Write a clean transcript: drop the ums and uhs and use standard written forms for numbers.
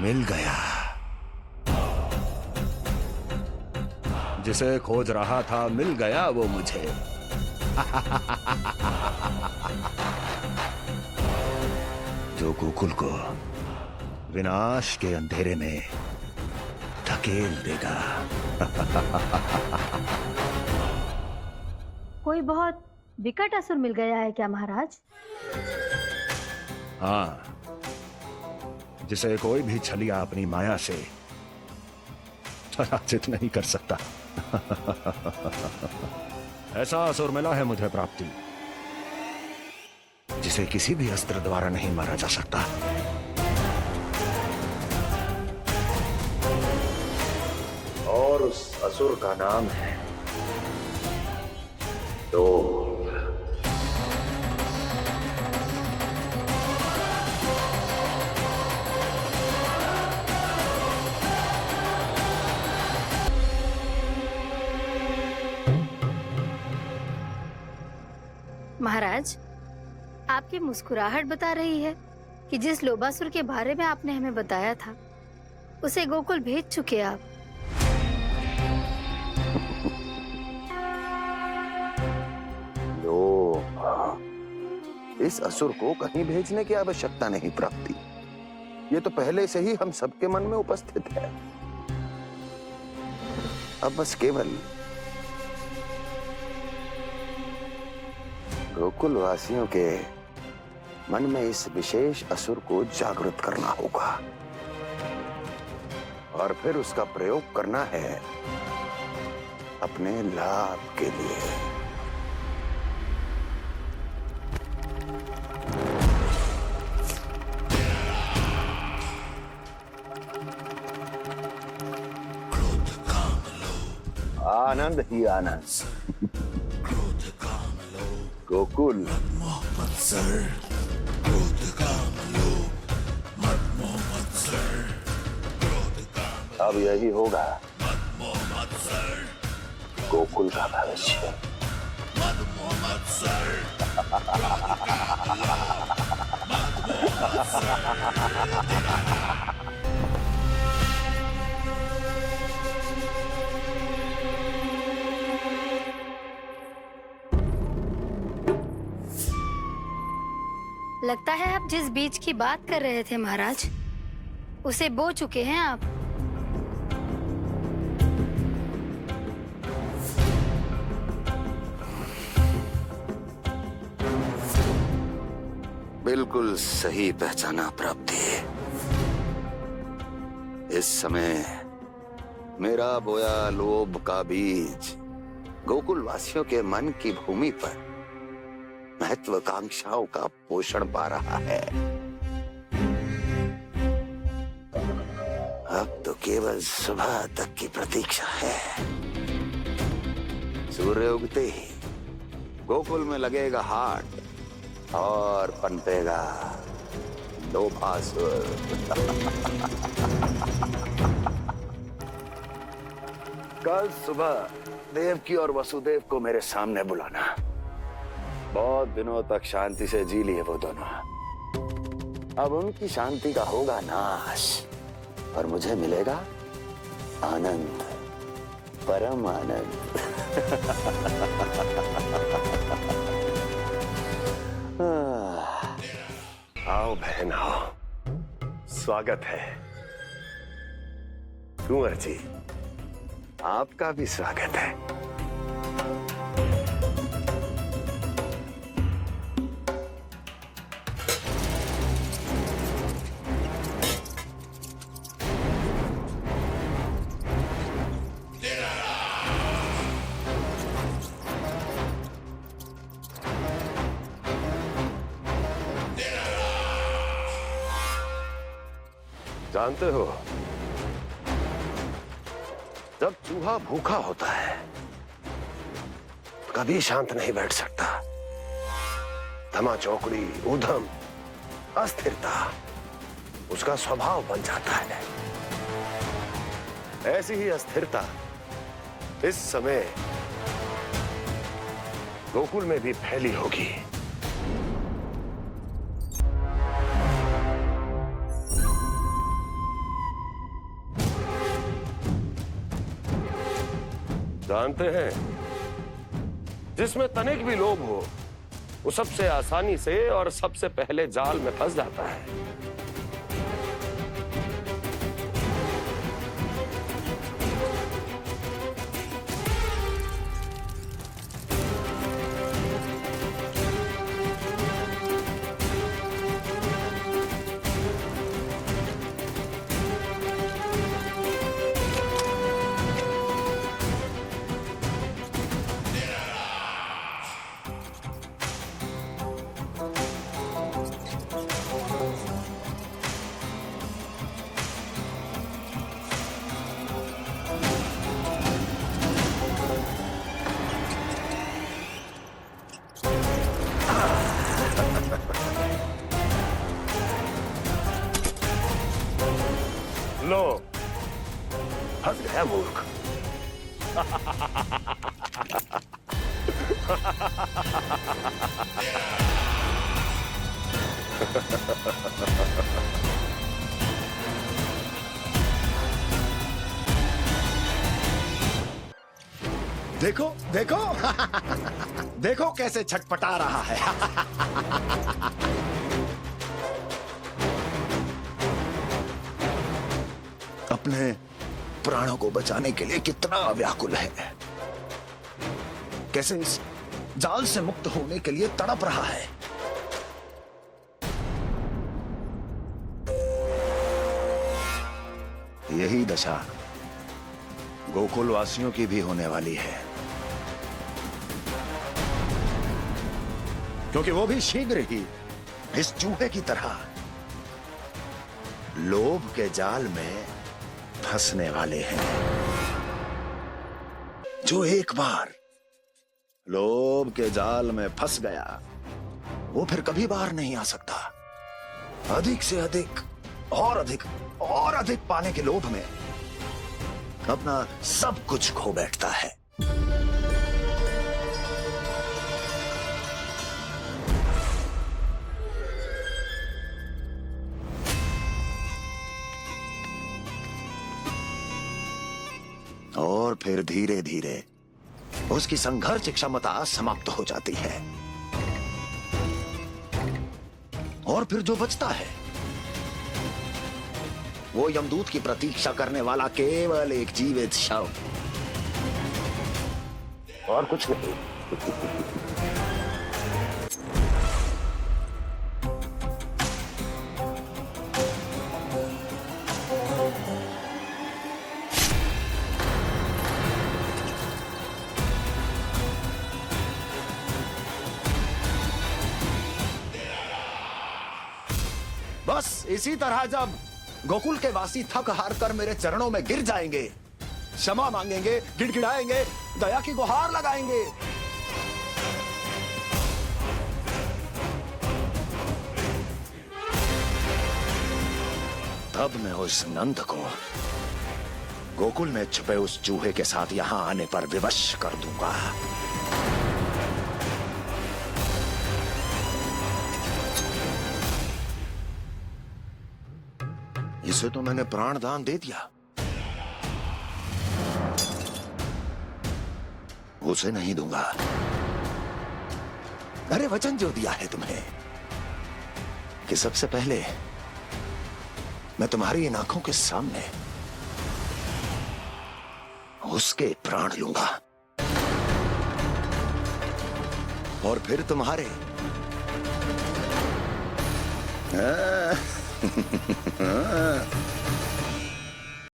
मिल गया। जिसे खोज रहा था मिल गया वो मुझे। जो गोकुल को विनाश के अंधेरे में धकेल देगा। कोई बहुत विकट असुर मिल गया है क्या महाराज? हाँ, जिसे कोई भी छलिया अपनी माया से पराजित नहीं कर सकता। ऐसा असुर मिला है मुझे प्राप्ति, जिसे किसी भी अस्त्र द्वारा नहीं मारा जा सकता। और उस असुर का नाम है डोल। महाराज, आपकी मुस्कुराहट बता रही है कि जिस लोबासुर के बारे में आपने हमें बताया था उसे गोकुल भेज चुके आप। इस असुर को कहीं भेजने की आवश्यकता नहीं प्राप्ति। ये तो पहले से ही हम सबके मन में उपस्थित है। अब बस केवल गोकुल वासियों के मन में इस विशेष असुर को जागृत करना होगा और फिर उसका प्रयोग करना है अपने लाभ के लिए। आनंद ही आनंद। गोकुल अब यही होगा गोकुल का भविष्य। लगता है आप जिस बीज की बात कर रहे थे महाराज, उसे बो चुके हैं आप। बिल्कुल सही पहचाना प्राप्ति। इस समय मेरा बोया लोभ का बीज गोकुल वासियों के मन की भूमि पर महत्वाकांक्षाओं का पोषण पा रहा है। अब तो केवल सुबह तक की प्रतीक्षा है। सूर्य उगते ही गोकुल में लगेगा हाट और पनपेगा लोभासुर। कल सुबह देवकी और वसुदेव को मेरे सामने बुलाना। बहुत दिनों तक शांति से जी लिए वो दोनों। अब उनकी शांति का होगा नाश और मुझे मिलेगा आनंद, परम आनंद। आओ बहन आओ, स्वागत है। कुंवर जी, आपका भी स्वागत है। जानते हो, जब चूहा भूखा होता है कभी शांत नहीं बैठ सकता। धमा चौकड़ी, ऊधम, अस्थिरता उसका स्वभाव बन जाता है। ऐसी ही अस्थिरता इस समय गोकुल में भी फैली होगी। जानते हैं, जिसमें तनिक भी लोभ हो वो सबसे आसानी से और सबसे पहले जाल में फंस जाता है। लो, फंस गया मूर्ख। देखो देखो देखो कैसे छटपटा रहा है। अपने प्राणों को बचाने के लिए कितना व्याकुल है, कैसे इस जाल से मुक्त होने के लिए तड़प रहा है। यही दशा गोकुल वासियों की भी होने वाली है, क्योंकि वो भी शीघ्र ही इस चूहे की तरह लोभ के जाल में फंसने वाले हैं। जो एक बार लोभ के जाल में फंस गया वो फिर कभी बाहर नहीं आ सकता। अधिक से अधिक और अधिक और अधिक पाने के लोभ में अपना सब कुछ खो बैठता है। और फिर धीरे धीरे उसकी संघर्ष क्षमता समाप्त हो जाती है, और फिर जो बचता है वो यमदूत की प्रतीक्षा करने वाला केवल एक जीवित शव, और कुछ नहीं। बस इसी तरह जब गोकुल के वासी थक हार कर मेरे चरणों में गिर जाएंगे, क्षमा मांगेंगे, गिड़गिड़ाएंगे, दया की गुहार लगाएंगे, तब मैं उस नंद को गोकुल में छुपे उस चूहे के साथ यहां आने पर विवश कर दूंगा। इसे तो मैंने प्राण दान दे दिया, उसे नहीं दूंगा। अरे वचन जो दिया है तुम्हें कि सबसे पहले मैं तुम्हारी इन आंखों के सामने उसके प्राण लूंगा, और फिर तुम्हारे